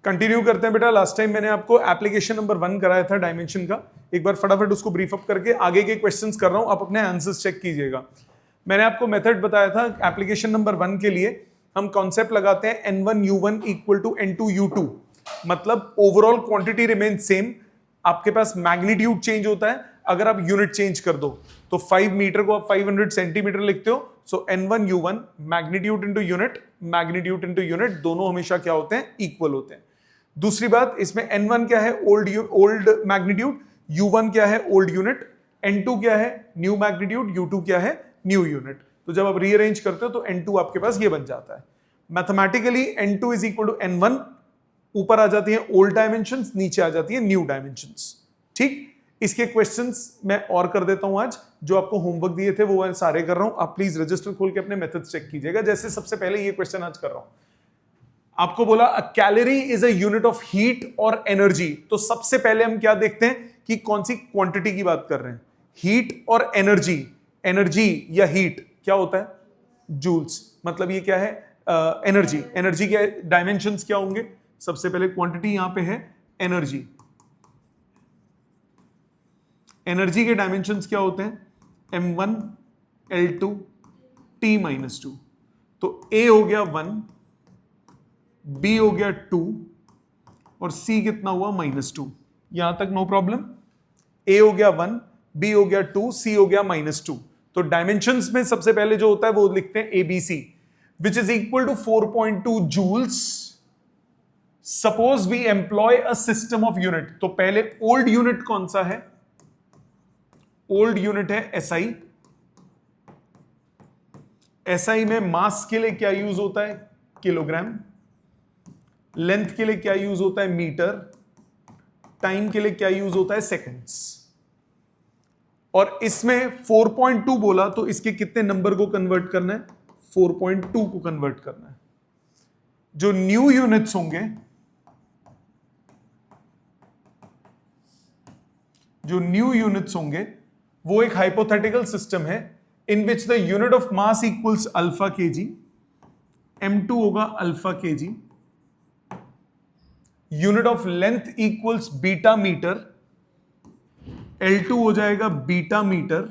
Continue करते हैं बेटा। लास्ट टाइम मैंने आपको एप्लीकेशन नंबर 1 कराया था डायमेंशन का, एक बार फटाफट उसको ब्रीफ अप करके आगे के क्वेश्चंस कर रहा हूं, आप अपने आंसर्स चेक कीजिएगा। मैंने आपको मेथड बताया था एप्लीकेशन नंबर 1 के लिए हम कॉन्सेप्ट लगाते हैं N1U1 इक्वल टू N2U2, मतलब ओवरऑल क्वांटिटी रिमेन सेम, आपके पास मैग्नीट्यूड चेंज होता है अगर आप यूनिट चेंज कर दो। तो 5 मीटर को आप 500 सेंटीमीटर लिखते हो, सो N1U1 magnitude into unit, magnitude into unit दोनों हमेशा क्या होते हैं, इक्वल होते हैं। दूसरी बात, इसमें N1 क्या है, ओल्ड मैग्नीट्यूड, U1 क्या है, ओल्ड यूनिट, N2 क्या है, न्यू मैग्नीट्यूड, U2 क्या है, न्यू यूनिट। तो जब आप रीअरेंज करते हो तो N2 आपके पास ये बन जाता है। Mathematically N2 is equal to N1, ऊपर आ जाती है ओल्ड डायमेंशंस, नीचे आ जाती है न्यू डायमेंशंस। ठीक, इसके क्वेश्चंस मैं और कर देता हूं आज, जो आपको होमवर्क दिए थे वो मैं सारे कर रहा हूं। आप प्लीज रजिस्टर खोल के अपने मेथड चेक कीजिएगा। जैसे सबसे पहले ये क्वेश्चन आज कर रहा हूं, आपको बोला a calorie is a unit of heat और एनर्जी। तो सबसे पहले हम क्या देखते हैं कि कौन सी क्वांटिटी की बात कर रहे हैं, हीट और एनर्जी। एनर्जी या हीट क्या होता है, जूल्स, मतलब ये क्या है, एनर्जी। एनर्जी के डायमेंशंस क्या होंगे, सबसे पहले क्वांटिटी यहां पे है एनर्जी। एनर्जी के डायमेंशंस क्या होते हैं, M1 L2 T-2। तो A हो गया 1, B हो गया 2 और C कितना हुआ -2। यहां तक नो प्रॉब्लम। A हो गया 1, B हो गया 2, C हो गया -2। तो डायमेंशंस में सबसे पहले जो होता है वो लिखते हैं ABC, which is equal to 4.2 joules. Suppose we employ a system of unit. तो पहले ओल्ड यूनिट कौन सा है, ओल्ड यूनिट है SI। SI में मास के लिए क्या यूज होता है, किलोग्राम। लेंथ के लिए क्या यूज होता है, मीटर। टाइम के लिए क्या यूज होता है, सेकेंड्स। और इसमें 4.2 बोला तो इसके कितने नंबर को कन्वर्ट करना है, 4.2 को कन्वर्ट करना है। जो न्यू यूनिट्स होंगे, जो न्यू यूनिट्स होंगे वो एक हाइपोथेटिकल सिस्टम है in which the unit of mass equals alpha kg, M2 होगा alpha kg, unit of length equals beta metre, L2 हो जाएगा beta metre,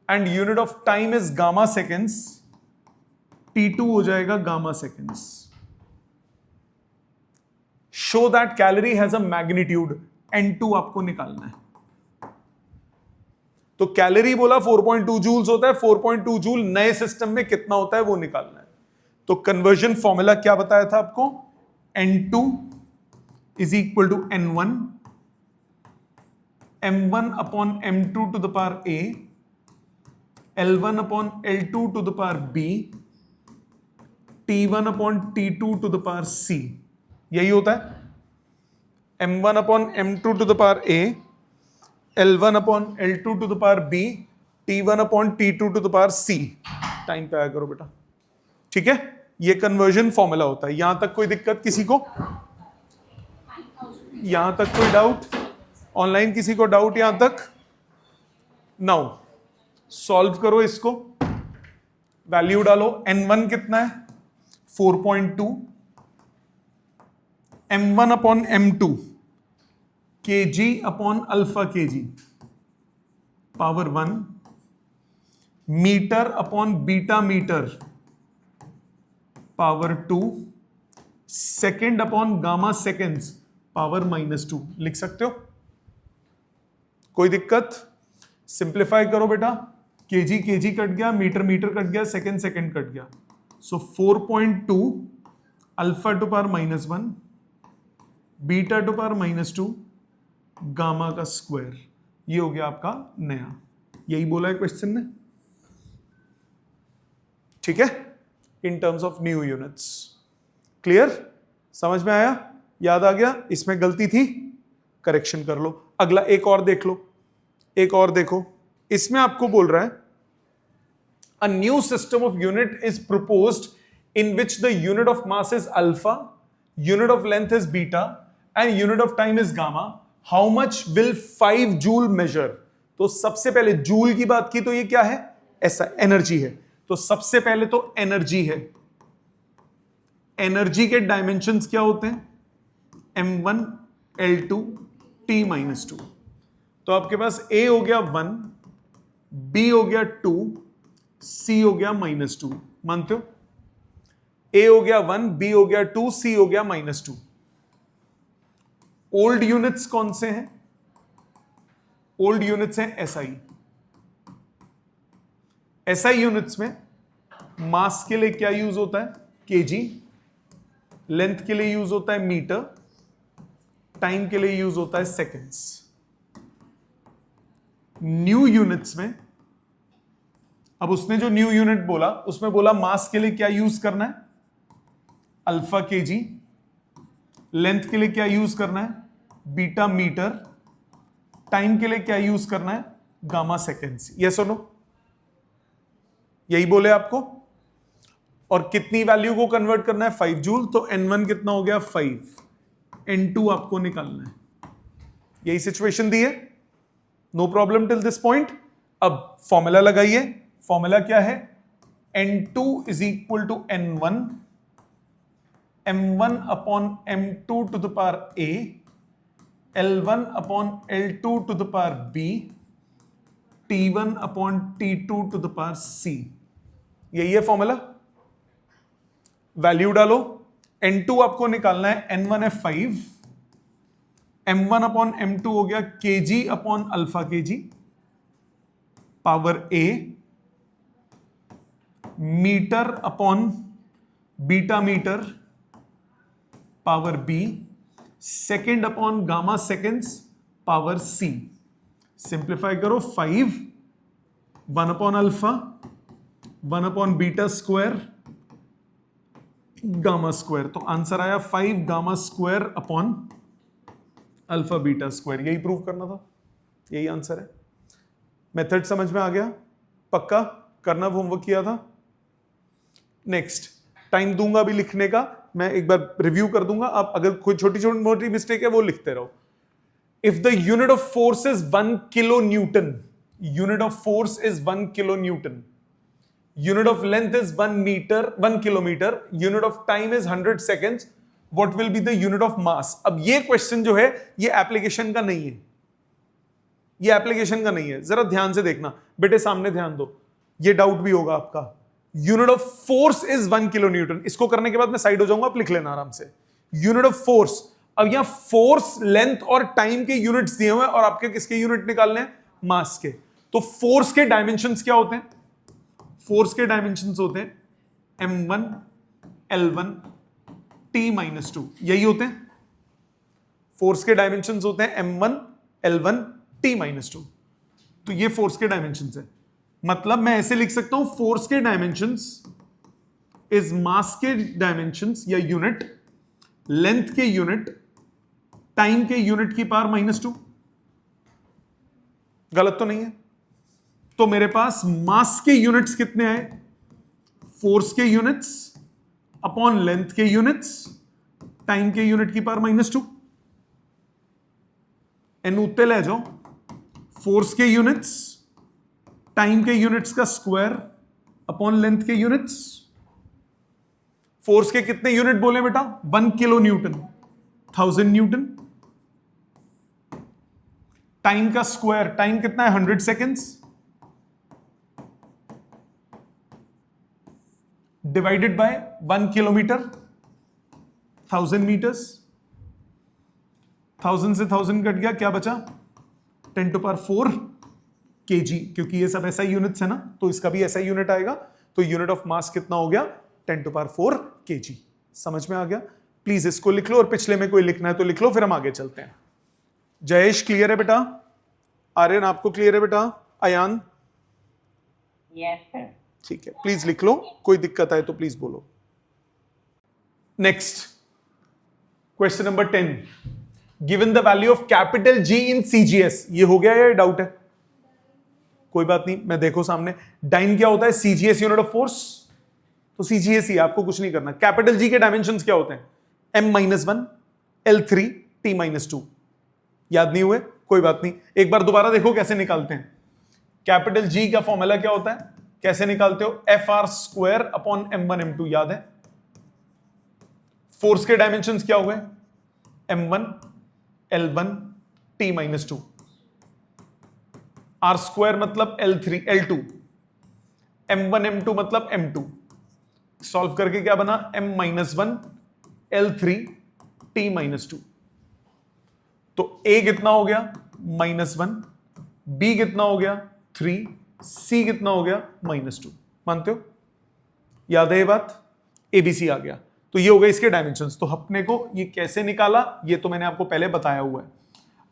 and unit of time is gamma seconds, T2 हो जाएगा gamma seconds. Show that calorie has a magnitude, N2 आपको निकालना है। तो calorie बोला 4.2 जूल्स होता है, 4.2 जूल नए सिस्टम में कितना होता है वो निकालना है। तो कन्वर्जन फॉर्मूला क्या बताया था आपको, N2 is equal to N1, M1 upon M2 to the power A, L1 upon L2 to the power B, T1 upon T2 to the power C। यही होता है M1 upon M2 to the power A, L1 upon L2 to the power B, T1 upon T2 to the power C। Time पे आया करो बेटा, ठीक है। ये कन्वर्जन फॉर्मूला होता है। यहां तक कोई दिक्कत किसी को, यहां तक कोई डाउट, ऑनलाइन किसी को डाउट यहां तक? नाउ सॉल्व करो इसको, वैल्यू डालो। N1 कितना है, 4.2, M1 upon M2 kg upon alpha kg power 1, metre upon beta metre power 2, second upon gamma seconds power -2। लिख सकते हो, कोई दिक्कत? सिंप्लीफाई करो बेटा, kg kg कट गया, मीटर मीटर कट गया, सेकेंड सेकेंड कट गया। सो 4.2 alpha two power -1, beta two power -2, gamma का स्क्वायर। ये हो गया आपका नया, यही बोला है क्वेश्चन ने, ठीक है, in terms of new units. Clear, समझ में आया, याद आ गया? इसमें गलती थी, करेक्शन कर लो। अगला एक और देख लो, एक और देखो। इसमें आपको बोल रहा है a new system of unit is proposed in which the unit of mass is alpha, unit of length is beta and unit of time is gamma. How much will 5 joule measure? तो सबसे पहले joule की बात की तो ये क्या है, ऐसा एनर्जी है। तो सबसे पहले तो एनर्जी है। एनर्जी के डायमेंशंस क्या होते हैं, m1 l2 t माइनस 2। तो आपके पास a हो गया 1, b हो गया 2, c हो गया -2। मानते हो? a हो गया 1, b हो गया 2, c हो गया -2। ओल्ड यूनिट्स कौन से हैं? ओल्ड यूनिट्स हैं SI। SI यूनिट्स में मास के लिए क्या यूज होता है? kg। लेंथ के लिए यूज होता है मीटर। टाइम के लिए यूज होता है सेकेंड्स। न्यू यूनिट्स में, अब उसने जो न्यू यूनिट बोला उसमें बोला मास के लिए क्या यूज करना है? Alpha kg। लेंथ के लिए क्या यूज करना है? Beta metre. टाइम के लिए क्या यूज करना है? Gamma seconds. यस और नो? यही बोले आपको। और कितनी वैल्यू को कन्वर्ट करना है? 5 जूल। तो N1 कितना हो गया? 5। N2 आपको निकालना है। यही सिचुएशन दी है। No problem till this point. अब फॉर्मूला लगाइए। फॉर्मूला क्या है? N2 is equal to N1 M1 upon M2 to the power A, L1 upon L2 to the power B, T1 upon T2 to the power C। यही है formula. Value डालो। N2 आपको निकालना है, N1 है 5, M1 upon M2 हो गया kg upon alpha kg power A, metre upon beta metre power B, second upon gamma seconds power C। Simplify करो। 5 1 upon alpha 1 upon beta square gamma square. तो answer आया 5 gamma square upon alpha beta square. यही prove करना था। यही answer है। Method समझ में आ गया? पक्का करना होमवर्क किया था? नेक्स्ट टाइम दूंगा अभी लिखने का। मैं एक बार रिव्यू कर दूंगा। आप अगर कोई छोटी छोटी मोटी मिस्टेक है वो लिखते रहो। If the unit of force is 1 kilo Newton, unit of force is 1 kilo Newton, unit of length is 1 kilometer, unit of time is 100 seconds, what will be the unit of mass? अब ये question जो है ये application का नहीं है। ये application का नहीं है। जरा ध्यान से देखना बेटे, सामने ध्यान दो। ये डाउट भी होगा आपका। Unit of force is 1 kilo Newton. इसको करने के बाद मैं साइड हो जाऊंगा, आप लिख लेना आराम से। Unit of force. अब यहां फोर्स, लेंथ और टाइम के यूनिट्स दिए हुए हैं और आपके किसके यूनिट निकालने हैं? मास के। तो फोर्स के डायमेंशंस क्या होते हैं? फोर्स के डायमेंशंस होते हैं m1 l1 t-2। यही होते हैं फोर्स के डायमेंशंस होते हैं m1 l1 t-2। तो ये फोर्स के डायमेंशंस है। मतलब मैं ऐसे लिख सकता हूं, फोर्स के डायमेंशंस इज मास के डायमेंशंस या यूनिट, लेंथ के यूनिट, टाइम के यूनिट की पावर -2। गलत तो नहीं है? तो मेरे पास मास के यूनिट्स कितने आए? फोर्स के यूनिट्स अपॉन लेंथ के यूनिट्स, टाइम के यूनिट की पावर -2। एन उत्ते ले जाओ। फोर्स के यूनिट्स, टाइम के यूनिट्स का स्क्वायर अपॉन लेंथ के यूनिट्स। फोर्स के कितने यूनिट बोले बेटा? 1 किलो न्यूटन, 1000 न्यूटन। टाइम का स्क्वायर, टाइम कितना है? 100 seconds divided by 1 kilometre, 1000 metres. 1000 से 1000 कट गया, क्या बचा? 10⁴ kg, क्योंकि ये सब SI यूनिट्स है ना, तो इसका भी SI यूनिट आएगा। तो यूनिट ऑफ मास कितना हो गया? 10⁴ kg। समझ में आ गया? प्लीज इसको लिख लो, और पिछले में कोई लिखना है तो लिख लो, फिर हम आगे चलते हैं। जयेश क्लियर है बेटा? आर्यन आपको क्लियर है बेटा? अयान? Yes sir. ठीक है, प्लीज लिख लो। कोई दिक्कत आए तो प्लीज बोलो। Next question number 10, given the value of capital G in CGS। ये हो गया या डाउट है? कोई बात नहीं, मैं देखो सामने। डाइन क्या होता है? CGS unit of force. तो CGS ही, आपको कुछ नहीं करना। कैपिटल G के डायमेंशंस क्या होते हैं? M-1 L3 T-2। याद नहीं हुए? कोई बात नहीं, एक बार दोबारा देखो कैसे निकालते हैं। कैपिटल G का फॉर्मूला क्या होता है? कैसे निकालते हो? FR² upon M1 M2। याद है? फोर्स के डायमेंशंस क्या हुए? m1 l1 t minus 2, are square मतलब l3 l2, m1 m2 मतलब m2। सॉल्व करके क्या बना, m minus 1 l3 t minus 2। तो a कितना हो गया -1, b कितना हो गया 3, c कितना हो गया -2। मानते हो, याद है ये बात, एबीसी आ गया। तो ये हो गए इसके डायमेंशंस। तो अपने को ये कैसे निकाला ये तो मैंने आपको पहले बताया हुआ है।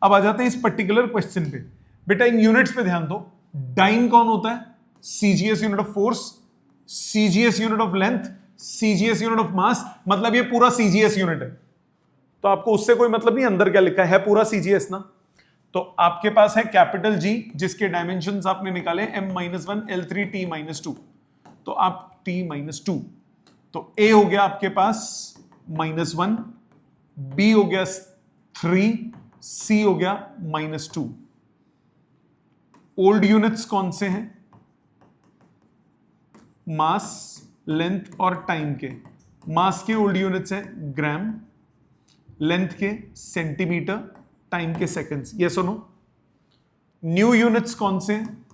अब आ जाते हैं इस पर्टिकुलर क्वेश्चन पे। बेटा इन यूनिट्स पे ध्यान दो। डाइन कौन होता है, CGS unit of force, CGS unit of length, CGS unit of मास, मतलब ये पूरा सीजीएस यूनिट है। तो आपको उससे कोई मतलब नहीं अंदर क्या लिखा है पूरा सीजीएस ना। तो आपके पास है कैपिटल जी जिसके डायमेंशंस आपने निकाले m-1 l3 t -2। तो आप t -2, तो a हो गया आपके पास -1, b हो गया 3, c हो गया -2। ओल्ड यूनिट्स कौन से हैं, मास, लेंथ और टाइम के। मास के ओल्ड यूनिट्स हैं ग्राम, लेंथ के सेंटीमीटर, टाइम के सेकंड्स। ये सुनो, न्यू यूनिट्स कौन से हैं,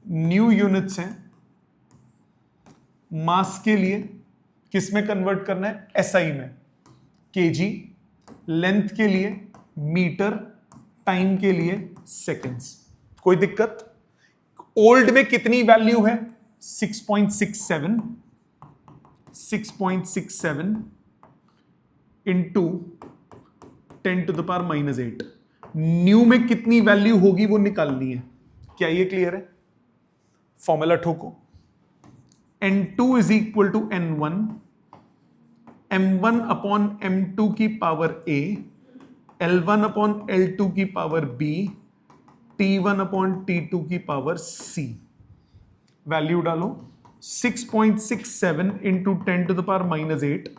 न्यू यूनिट्स हैं मास के लिए किस में कन्वर्ट करना है, एसआई में, केजी, लेंथ के लिए मीटर, टाइम के लिए सेकंड्स। कोई दिक्कत, ओल्ड में कितनी वैल्यू है 6.67 इंटू 10⁻⁻8। न्यू में कितनी वैल्यू होगी वो निकालनी है। क्या ये क्लियर है, फॉर्मूला ठोको, n2 is equal to n1, m1 upon m2 की power a, l1 upon l2 की power b, t1 upon t2 की पावर c। वैल्यू डालो 6.67 इंटू 10⁻⁻8,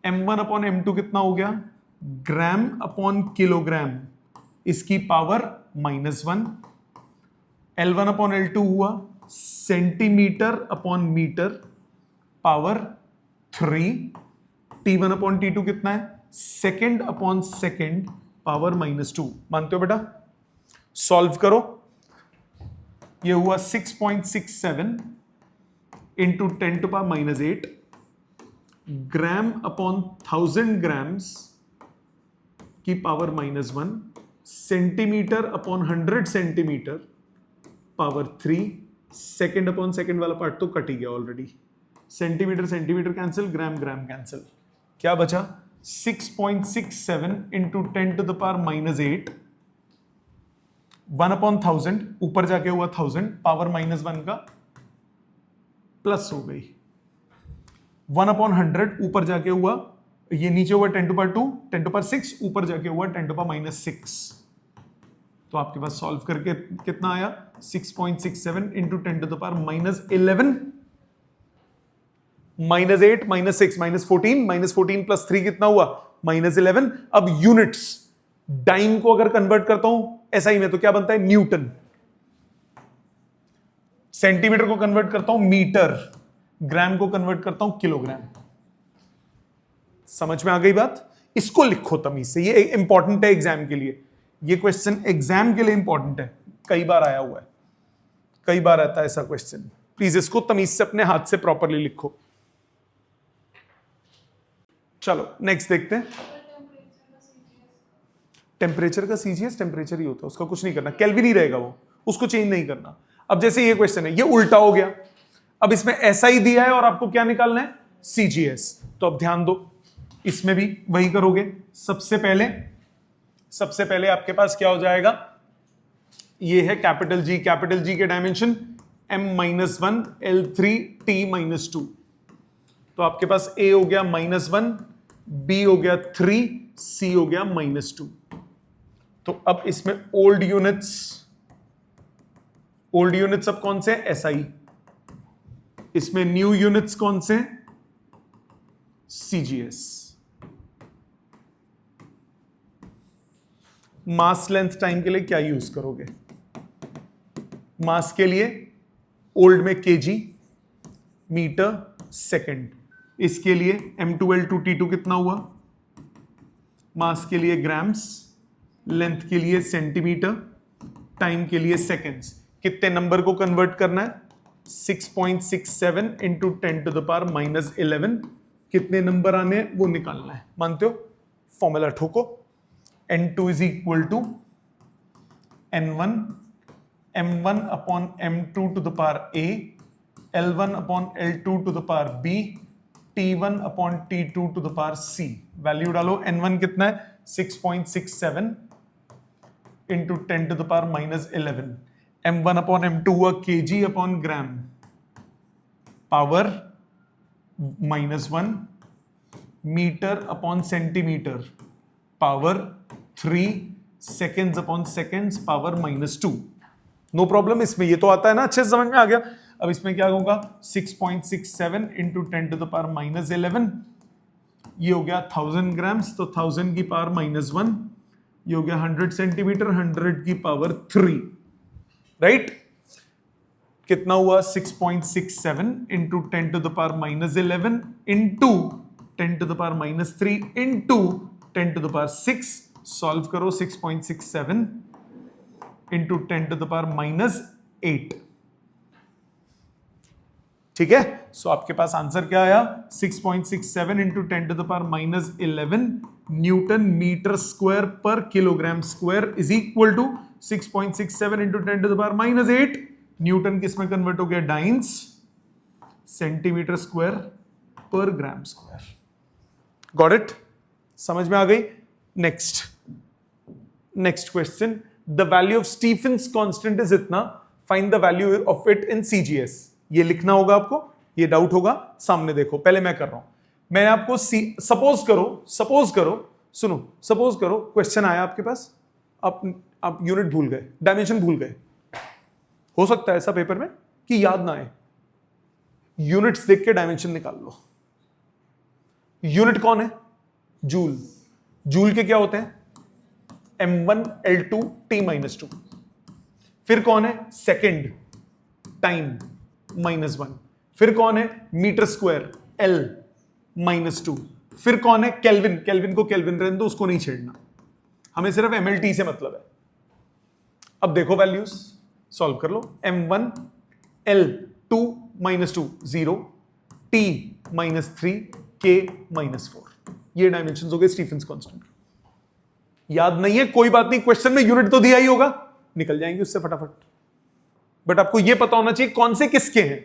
m1 अपॉन m2 कितना हो गया, ग्राम अपॉन किलोग्राम, इसकी पावर -1, L1 अपॉन L2 हुआ centimetre upon metre, power 3, T1 upon T2 कितना है, सेकेंड अपॉन सेकेंड, पावर -2। मानते हो बेटा, सॉल्व करो। ये हुआ 6.67 इंटू 10⁻⁻8 ग्राम अपॉन 1000 ग्राम्स की power -1, centimetre upon 100 centimetre, power 3, second upon second वाला पार्ट तो कट ही गया ऑलरेडी, सेंटीमीटर सेंटीमीटर कैंसिल, ग्राम ग्राम कैंसिल, क्या बचा 6.67 इंटू 10⁻⁻8, 1 अपॉन 1000 ऊपर जाके हुआ 1000, पावर -1 का प्लस हो गई, 1 अपॉन 100 ऊपर जाके हुआ, ये नीचे हुआ 10⁻2, 10⁻6 ऊपर जाके हुआ 10⁻6। तो आपके पास सॉल्व करके कितना आया 6.67 इंटू 10⁻11, -8 -6 -14 प्लस 3 कितना हुआ -11। अब यूनिट्स, डाइम को अगर कन्वर्ट करता हूं एसआई में तो क्या बनता है, न्यूटन। सेंटीमीटर को कन्वर्ट करता हूं मीटर, ग्राम को कन्वर्ट करता हूं किलोग्राम। समझ में आ गई बात, इसको लिखो तमीज से, ये इंपॉर्टेंट है एग्जाम के लिए। ये क्वेश्चन एग्जाम के लिए इंपॉर्टेंट है, कई बार आया हुआ है, कई बार आता है ऐसा क्वेश्चन। प्लीज इसको तमीज से अपने हाथ से प्रॉपरली लिखो। चलो नेक्स्ट देखते हैं। टेम्परेचर का सीजीएस टेम्परेचर ही होता है, उसका कुछ नहीं करना, केल्विन ही रहेगा वो, उसको चेंज नहीं करना। अब जैसे ये क्वेश्चन है, ये उल्टा हो गया। अब इसमें एसआई दिया है और आपको क्या निकालना है, सीजीएस। तो अब ध्यान दो, इसमें भी वही करोगे। सबसे पहले आपके पास क्या हो जाएगा, ये है कैपिटल जी के डायमेंशन m-1 l3 t -2। तो आपके पास a हो गया -1, b हो गया 3, c हो गया -2। तो अब इसमें ओल्ड यूनिट्स अब कौन से, एसआई। इसमें न्यू यूनिट्स कौन से, सीजीएस। मास लेंथ टाइम के लिए क्या यूज करोगे, मास के लिए ओल्ड में केजी, मीटर, सेकंड। इसके लिए m2 l2 t2 कितना हुआ मास के लिए ग्राम्स, लेंथ के लिए सेंटीमीटर, टाइम के लिए सेकेंड्स। कितने नंबर को कन्वर्ट करना है? 6.67 into 10 to the power minus 11। कितने नंबर आने हैं वो निकालना है। मानते हो? फॉर्मूला ठोको। n2 is equal to n1 m1 upon m2 to the power a, l1 upon l2 to the power b, t1 upon t2 to the power c। Value डालो। n1 कितना है? 6.67 into 10 to the power minus 11। m1 upon m2 हुआ kg upon gram, power -1, metre upon centimetre, power 3, seconds upon seconds, power -2। No problem, इसमें ये तो आता है ना, अच्छे से समझ में आ गया। अब इसमें क्या होगा? 6.67 into 10 to the power minus 11, ये हो गया 1000 ग्राम्स, तो 1000 की पावर -1, ये हो गया 100 सेंटीमीटर, 100 की पावर 3, राइट? कितना हुआ? 6.67 into 10 to the power minus 11 into 10 to the power minus 3 into 10 to the power 6। Solve करो। 6.67 into 10 to the power minus 8। ठीक है, सो आपके पास आंसर क्या आया? 6.67 into 10 to the power minus 11 newton metre square पर kilogram square is equal to 6.67 into 10 to the power minus 8। Newton किस में convert हो गया? डाइंस, सेंटीमीटर स्क्वायर पर ग्राम स्क्वायर। Got it? समझ में आ गई? Next question, the value of Stefan's constant is इतना, find the value of it in CGS. ये लिखना होगा आपको, ये डाउट होगा, सामने देखो। पहले मैं कर रहा हूं, मैं आपको सपोज करो क्वेश्चन आया आपके पास, आप यूनिट भूल गए, डायमेंशन भूल गए। हो सकता है ऐसा पेपर में कि याद ना आए, यूनिट्स देख के डायमेंशन निकाल लो। यूनिट कौन है? जूल। जूल के क्या होते हैं? m1 l2 t-2। फिर कौन है? Second, time -1। फिर कौन है? Metre square, L -2। फिर कौन है? केल्विन। केल्विन को केल्विन रहने दो, उसको नहीं छेड़ना, हमें सिर्फ mlt से मतलब है। अब देखो वैल्यूज, सॉल्व कर लो। m1 l2 -2 0, t -3, k -4। ये डायमेंशंस हो गए स्टीफेंस कांस्टेंट। याद नहीं है कोई बात नहीं, क्वेश्चन में यूनिट तो दिया ही होगा, निकल जाएंगे उससे फटाफट। बट आपको यह पता होना चाहिए कौन से किसके हैं।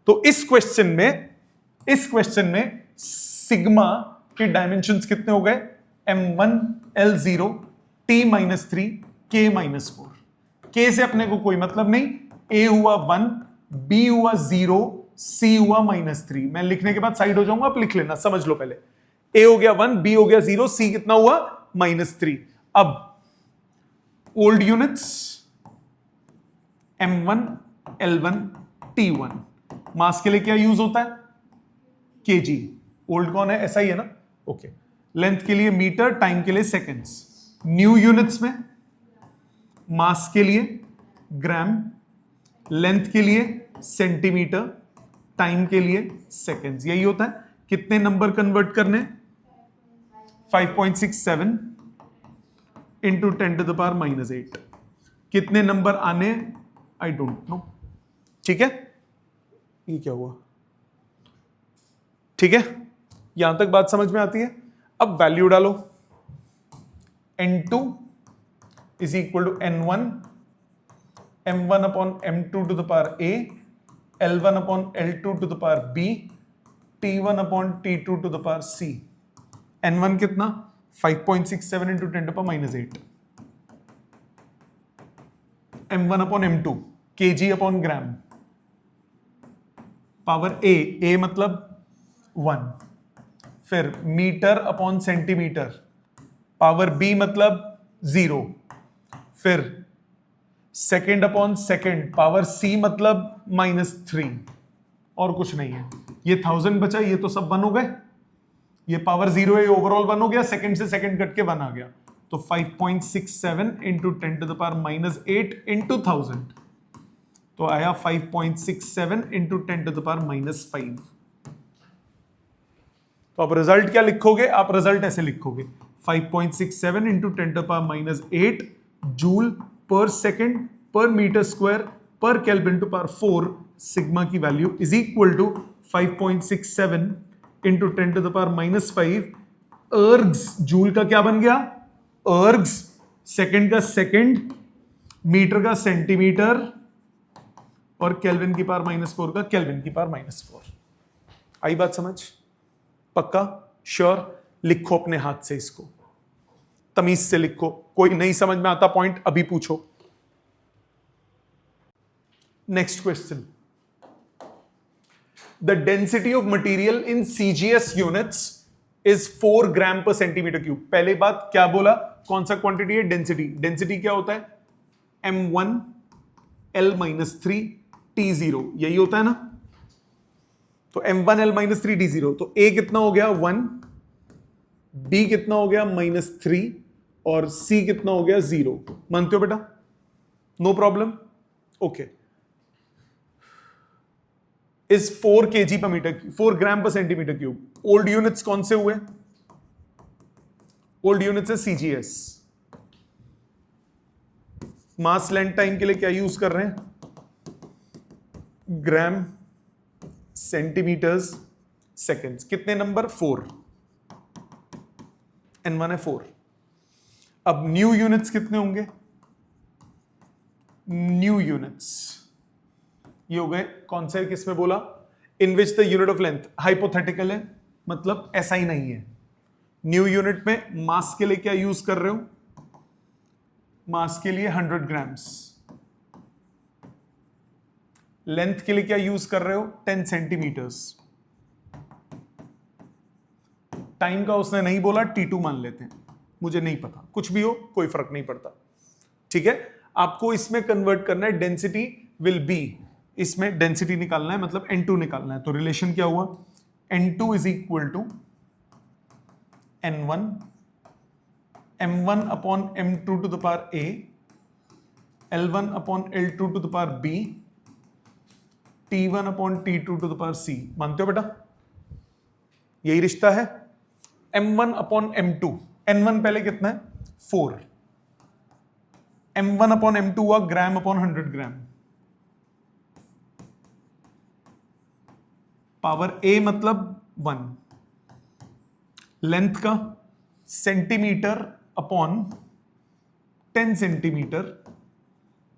तो इस क्वेश्चन में सिग्मा के डायमेंशंस कितने हो गए? m1 l0 t -3 k -4। k से अपने को कोई मतलब नहीं, a हुआ 1, b हुआ 0, c हुआ -3। मैं लिखने के बाद साइड हो जाऊंगा, आप लिख लेना, समझ लो। पहले a हो गया 1, b हो गया 0, c कितना हुआ? -3। अब old units m1 l1 t1। मास के लिए क्या यूज होता है? kg। ओल्ड कौन है? ऐसा ही है ना, ओके। लेंथ के लिए मीटर, टाइम के लिए सेकेंड्स। न्यू यूनिट्स में मास के लिए ग्राम, लेंथ के लिए सेंटीमीटर, टाइम के लिए सेकेंड्स। यही होता है। कितने नंबर कन्वर्ट करने? 5.67 इंटू 10 टू द पावर -8। कितने नंबर आने? I don't know. ठीक है, ये क्या हुआ? ठीक है, यहां तक बात समझ में आती है। अब वैल्यू डालो। n2 is equal to n1 m1 upon m2 to the power a, l1 upon l2 to the power b, t1 upon t2 to the power c। n1 कितना? 5.67 into 10 to the power -8। m1 upon m2 kg upon gram, power a मतलब 1। फिर metre upon centimetre, power b मतलब 0। फिर second upon second, power c मतलब -3। और कुछ नहीं है। ये 1000 बचा, ये तो सब 1 हो गए। ये पावर 0 है, ओवरऑल 1 हो गया, सेकेंड से सेकेंड कट के 1 आ गया। तो 5.67 into 10 to the power -8 into 1000, तो आया 5.67 इंटू 10 टू द पावर -5। तो आप रिजल्ट क्या लिखोगे? आप रिजल्ट ऐसे लिखोगे 5.67 into 10 to the power minus 8 joule पर सेकेंड पर मीटर स्क्वायर पर केल्विन टू पावर 4 सिग्मा की वैल्यू is equal to 5.67 into 10 to the power minus 5 ergs joule का क्या बन गया अर्ग्स सेकेंड का सेकेंड मीटर का सेंटीमीटर और केल्विन की पावर माइनस 4 का केल्विन की पावर माइनस 4। आई बात समझ? पक्का श्योर? लिखो अपने हाथ से, इसको तमीज से लिखो। कोई नहीं समझ में आता पॉइंट अभी पूछो। Next question, the density of material in CGS units is 4 gram पर सेंटीमीटर क्यूब। पहले बात क्या बोला, कौन सा क्वांटिटी है? डेंसिटी। डेंसिटी क्या होता है? M1 L-3 T0, यही होता है ना। तो M1 L-3 T0, तो A कितना हो गया 1, B कितना हो गया -3 और C कितना हो गया 0। मानते हो बेटा? No problem, okay. Is 4 kg पर मीटर, 4 ग्राम पर सेंटीमीटर क्यूब। ओल्ड यूनिट्स कौन से हुए? ओल्ड यूनिट्स है CGS। मास लेंथ टाइम के लिए क्या यूज कर रहे हैं? Gram centimetres seconds. कितने नंबर? 4। N1 है 4। अब न्यू यूनिट्स कितने होंगे? न्यू यूनिट्स ये हो गए कौन से, किस में बोला? In which the unit of length hypothetical है, मतलब ऐसा ही नहीं है। न्यू यूनिट में मास के लिए क्या यूज कर रहे हो? मास के लिए 100 ग्राम्स। लेंथ के लिए क्या यूज कर रहे हो? 10 सेंटीमीटर्स। टाइम का उसने नहीं बोला, T2 मान लेते हैं, मुझे नहीं पता, कुछ भी हो कोई फर्क नहीं पड़ता, ठीक है। आपको इसमें कन्वर्ट करना है, डेंसिटी विल बी, इसमें डेंसिटी निकालना है, मतलब N2 निकालना है। तो रिलेशन क्या हुआ? N2 is equal to N1 M1 upon M2 to the power A L1 upon L2 to the power B T1 upon T2 to the power C। मानते हो बेटा? यही रिश्ता है। M1 अपॉन M2, N1 पहले कितना है? 4। M1 अपॉन M2 हुआ ग्राम अपॉन 100 ग्राम। पावर A मतलब 1। लेंथ का centimetre upon 10 centimetre.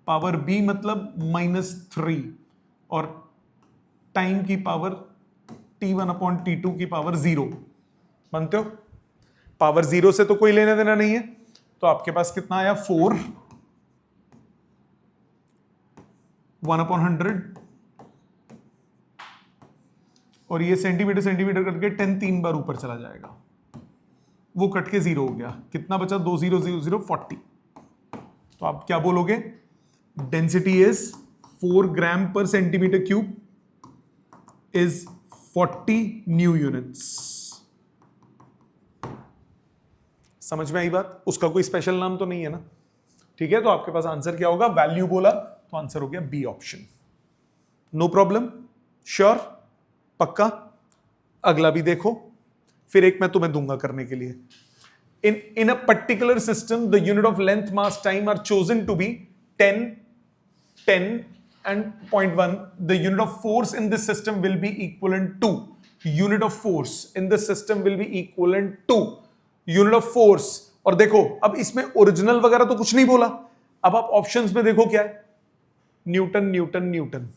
Power B मतलब -3 और टाइम की पावर T1 अपॉन T2 की पावर 0। मानते हो? पावर 0 से तो कोई लेना देना नहीं है, तो आपके पास कितना आया? 4 1 अपॉन 100 और ये सेंटीमीटर सेंटीमीटर करके 10 3 बार ऊपर चला जाएगा, वो कट के 0 हो गया। कितना बचा? 2 0 0 0 40। तो आप क्या बोलोगे? डेंसिटी इज 4 ग्राम पर centimetre cube is 40 new units. समझ में आई बात? उसका कोई स्पेशल नाम तो नहीं है ना, ठीक है। तो आपके पास आंसर क्या होगा? वैल्यू बोला तो आंसर हो गया B option. No problem, sure, पक्का। अगला भी देखो, फिर एक मैं तुम्हें दूंगा करने के लिए। In a particular system the unit of length mass time are chosen to be 10 10 and 0.1. The unit of force in this system will be equivalent to, unit of force in this system will be equivalent to unit of force। और देखो अब इसमें original वगैरह तो कुछ नहीं बोला। अब आप ऑप्शंस में देखो क्या है? Newton Newton Newton.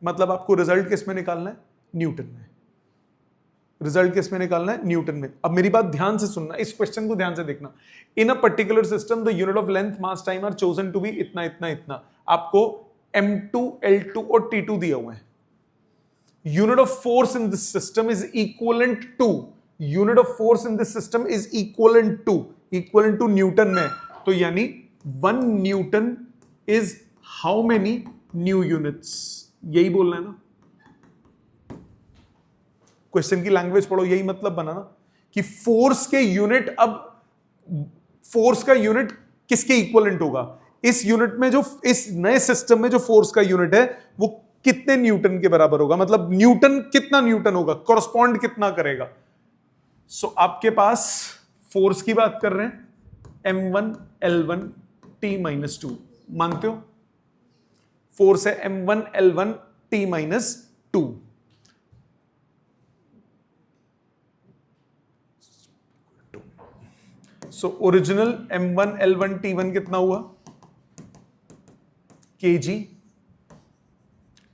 मतलब आपको रिजल्ट किस में निकालना है? न्यूटन में। रिजल्ट किस में निकालना है? न्यूटन में। अब मेरी बात ध्यान से सुनना, इस क्वेश्चन को ध्यान से देखना। In a particular system the unit of length mass time are chosen to be इतना इतना इतना। आपको M2 L2 और T2 दिए हुए हैं। Unit of force in this system is equivalent to, unit of force in this system is equivalent to newton में। तो यानी 1 न्यूटन is how many new units, यही बोलना है ना। क्वेश्चन की लैंग्वेज पढ़ो, यही मतलब बनाना कि फोर्स के यूनिट, अब फोर्स का यूनिट किसके इक्वलेंट होगा? इस यूनिट में जो, इस नए सिस्टम में जो फोर्स का यूनिट है वो कितने न्यूटन के बराबर होगा, मतलब न्यूटन कितना न्यूटन होगा, कॉरस्पॉन्ड कितना करेगा। सो आपके पास फोर्स की बात कर रहे हैं, m1 l1 t माइनस 2, मानते हो? फोर्स है m1 l1 t minus 2। So original m1 l1 t1 कितना हुआ? kg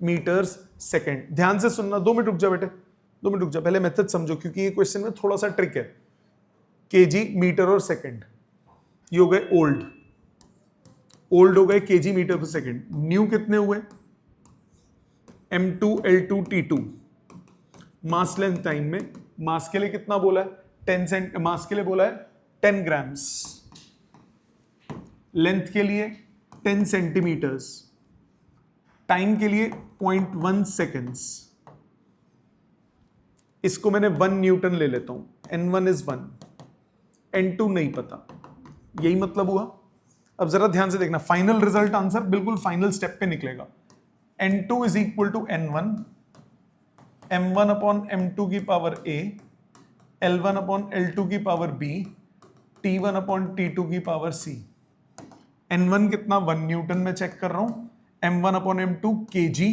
metres second. ध्यान से सुनना, 2 मिनट रुक जा बेटे, 2 मिनट रुक जा, पहले मेथड समझो क्योंकि ये क्वेश्चन में थोड़ा सा ट्रिक है। केजी मीटर और सेकेंड, ये हो गए ओल्ड हो गए केजी मीटर पर सेकेंड। न्यू कितने हुए? m2 l2 t2। मास लेंथ टाइम में मास के लिए कितना बोला है? 10 सेंट, मास के लिए बोला है 10 ग्राम्स, लेंथ के लिए 10 सेंटीमीटर्स, टाइम के लिए 0.1 सेकेंड्स। इसको मैंने 1 न्यूटन ले लेता हूं, n1 इज 1, n2 नहीं पता, यही मतलब हुआ। अब जरा ध्यान से देखना, फाइनल रिजल्ट आंसर बिल्कुल फाइनल स्टेप पे निकलेगा। n2 is equal to n1, m1 upon m2 की power a, l1 upon l2 की power b, t1 upon t2 की पावर c। n1 कितना? 1 न्यूटन में चेक कर रहा हूं, m1 upon m2 kg,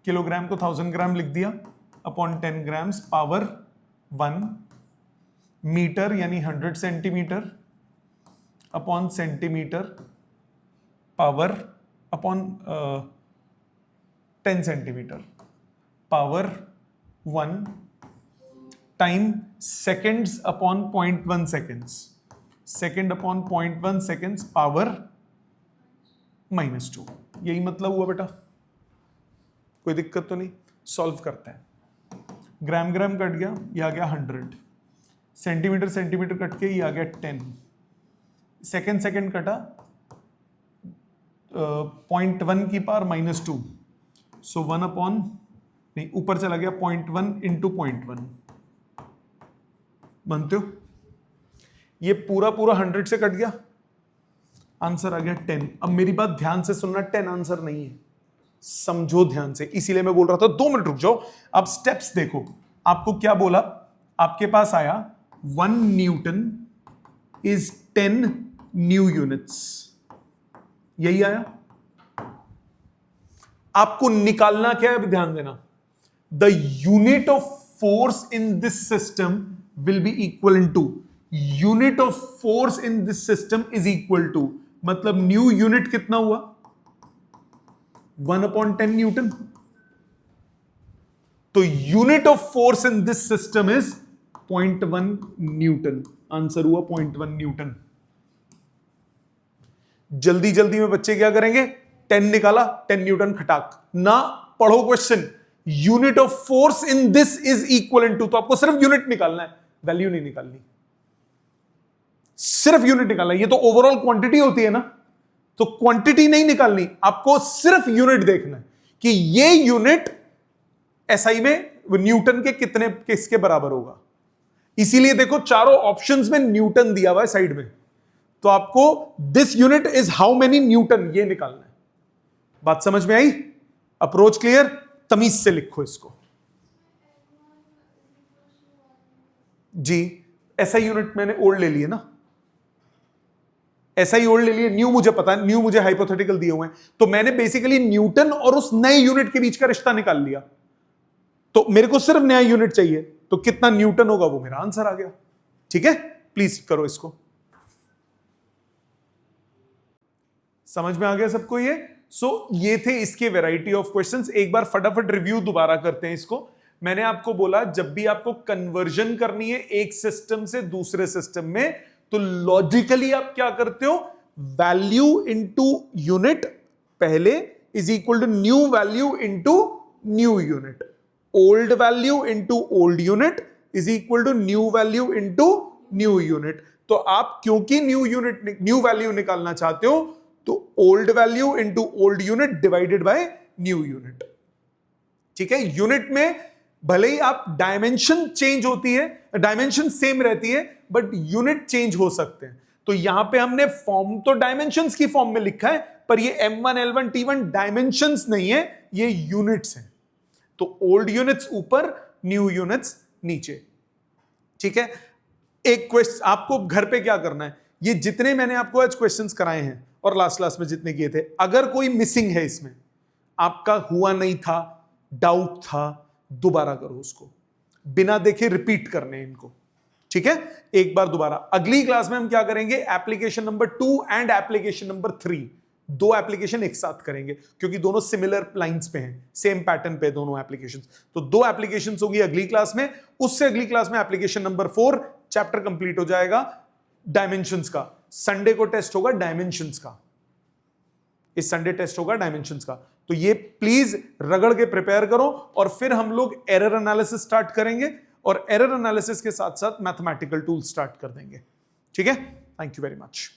kilogram को 1000 ग्राम लिख दिया, अपॉन 10 ग्राम्स, पावर 1, मीटर यानी 100 centimetre, upon centimetre, power upon 10 centimetre, power 1, time seconds upon 0.1 seconds, second upon 0.1 seconds, power -2। यही मतलब हुआ बेटा, कोई दिक्कत तो नहीं? सॉल्व करते हैं। ग्राम ग्राम कट गया, ये आ गया 100, सेंटीमीटर सेंटीमीटर कट के ये आ गया 10, सेकेंड सेकेंड कटा 0.1 की पावर -2, सो 1 अपॉन, नहीं ऊपर चला गया 0.1 इंटू 0.1, मानते हो? ये पूरा 100 से कट गया, आंसर आ गया 10। अब मेरी बात ध्यान से सुनना, 10 आंसर नहीं है, समझो ध्यान से, इसीलिए मैं बोल रहा था 2 मिनट रुक जाओ। अब स्टेप्स देखो, आपको क्या बोला? आपके पास आया 1 न्यूटन इज 10 न्यू यूनिट्स, यही आया। आपको निकालना क्या है? ध्यान देना, the unit of force in this system will be equal to, unit of force in this system is equal to, मतलब न्यू यूनिट कितना हुआ? 1 अपॉन 10 न्यूटन। तो unit of force in this system is 0.1 newton, answer हुआ 0.1 Newton. जल्दी जल्दी में बच्चे क्या करेंगे? 10 निकाला, 10 न्यूटन खटाक ना, पढ़ो question. Unit of force in this is equal to, तो आपको सिर्फ यूनिट निकालना है, वैल्यू नहीं निकालनी, सिर्फ यूनिट निकालना है। ये तो ओवरऑल क्वांटिटी होती है ना, तो क्वांटिटी नहीं निकालनी, आपको सिर्फ यूनिट देखना है कि ये यूनिट एसआई में न्यूटन के कितने, किसके बराबर होगा। इसीलिए देखो चारों ऑप्शंस में न्यूटन दिया हुआ है साइड में, तो आपको this unit is how many Newton, ये निकालना है। बात समझ में आई? Approach clear? तमीज से लिखो इसको जी। ऐसा यूनिट मैंने ओल्ड ले लिया ना, ऐसा ही ओल्ड ले लिए, न्यू मुझे पता है, न्यू मुझे हाइपोथेटिकल दिए हुए हैं, तो मैंने बेसिकली न्यूटन और उस नए यूनिट के बीच का रिश्ता निकाल लिया। तो मेरे को सिर्फ नया यूनिट चाहिए, तो कितना न्यूटन होगा वो मेरा आंसर आ गया। ठीक है, प्लीज करो इसको। समझ में आ गया सबको ये? ये थे इसके वैरायटी ऑफ क्वेश्चंस। एक बार फटाफट रिव्यू दोबारा करते हैं इसको। मैंने आपको बोला जब भी आपको कन्वर्जन करनी है एक सिस्टम से दूसरे सिस्टम में, तो लॉजिकली आप क्या करते हो? वैल्यू इंटू यूनिट पहले is equal to new value into new unit, old value into old unit is equal to new value into new unit. तो आप क्योंकि न्यू वैल्यू निकालना चाहते हो, तो old value into old unit divided by new unit. ठीक है, unit में भले ही आप डायमेंशन चेंज होती है, डायमेंशन सेम रहती है, बट यूनिट चेंज हो सकते हैं। तो यहां पे हमने फॉर्म तो डायमेंशंस की फॉर्म में लिखा है, पर ये m1 l1 t1 डायमेंशंस नहीं है, ये यूनिट्स हैं। तो ओल्ड यूनिट्स ऊपर, न्यू यूनिट्स नीचे। ठीक है, एक क्वेश्चन आपको घर पे क्या करना है, ये जितने मैंने आपको आज क्वेश्चंस कराए हैं और लास्ट क्लास में जितने किए थे, अगर कोई मिसिंग है इसमें, आपका हुआ नहीं था, डाउट था, दोबारा करो उसको, बिना देखे रिपीट करने इनको, ठीक है। एक बार दोबारा। अगली क्लास में हम क्या करेंगे, application number 2 and application number 3, दो एप्लीकेशन एक साथ करेंगे क्योंकि दोनों सिमिलर लाइंस पे हैं, सेम पैटर्न पे दोनों एप्लीकेशंस। तो दो एप्लीकेशंस होगी अगली क्लास में, उससे अगली क्लास में एप्लीकेशन नंबर 4 चैप्टर कंप्लीट हो जाएगा डायमेंशंस का। संडे को टेस्ट होगा डायमेंशंस का, इस संडे टेस्ट होगा डायमेंशंस का। तो ये प्लीज रगड़ के प्रिपेयर करो और फिर हम लोग एरर एनालिसिस स्टार्ट करेंगे और एरर एनालिसिस के साथ साथ मैथमेटिकल टूल स्टार्ट कर देंगे, ठीक है। Thank you very much.